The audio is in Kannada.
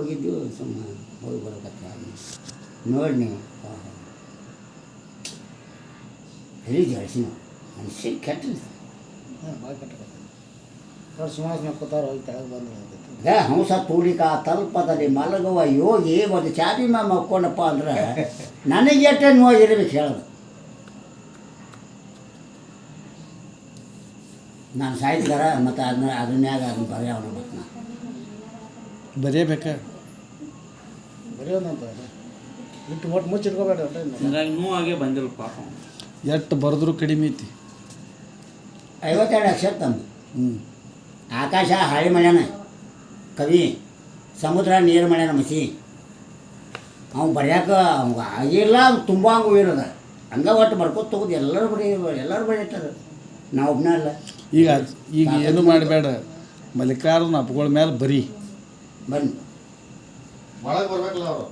ಹೋಗಿದ್ದು ಸುಮ್ಮನೆ ಹೋಗಿ ಬರ್ಬೇಕತ್ತ ನೋಡಿ ಹೇಳಿದ್ವಿ ಹಳಸಿ ನಾವು ಮನುಷ್ಯ ಕೆಟ್ಟ ಭಾಳ ಕೆಟ್ಟ ಅವ್ರು ಸುಮಾರು ಕೂತಾರ ಹೋಗಿ ತೆಳಗೆ ಬಂದು ಹಂಸ ತೂಡಿಕ ತಲ್ಪದಲ್ಲಿ ಮಲಗುವ ಯೋಗಿ ಒಂದು ಚಾಪಿ ಮ್ಯಾಗ ಮಕ್ಕೊಂಡಪ್ಪ ಅಂದ್ರೆ ನನಗೆ ಎಷ್ಟೇ ನೋವಾಗಿರ್ಬೇಕು ಹೇಳೋದು. ನಾನು ಸಾಯ್ತಿದಾರ ಮತ್ತು ಅದನ್ಯಾಗ ಅದನ್ನ ಬರೆಯವನ ಮತ್ತು ನಾನು ಬರೀಬೇಕ ಬರೆಯೋದಂತ ಇಟ್ಟು ಒಟ್ಟು ಮುಚ್ಚಿಟ್ಕೋಬೇಡ ಹಂಗಾಗಿ ನೋವಾಗೆ ಬಂದಿಲ್ಲ ಪಾಪ. ಎಷ್ಟು ಬರೆದ್ರು ಕಡಿಮೆ ಐತಿ. 52 ಅಕ್ಷರ ತಂದು ಆಕಾಶ ಹಾಳಿ ಮಾಡ್ಯಾನ ಕವಿ, ಸಮುದ್ರ ನೀರು ಮಾಡ್ಯಾನ ಮಸಿ. ಅವ್ನು ಬರ್ಯಾಕ ಅವ್ಗೆ ಆಗಿಲ್ಲ, ತುಂಬ ಹಂಗೆ ಇರೋದ ಹಂಗೆ ಒಟ್ಟು ಬರ್ಕೋತ ತಗೋದು. ಎಲ್ಲರೂ ಬರೀತಾರೆ, ನಾವು ಒಬ್ಬನೇ ಅಲ್ಲ. ಈಗ ಏನು ಮಾಡಬೇಡ, ಮಲ್ಲಿಕಾರ್ಜುನ ಅಪ್ಪಗಳ ಮೇಲೆ ಬರೀ ಬನ್ನಿ ಒಳಗೆ ಬರ್ಬೇಕಲ್ಲ ಅವರು.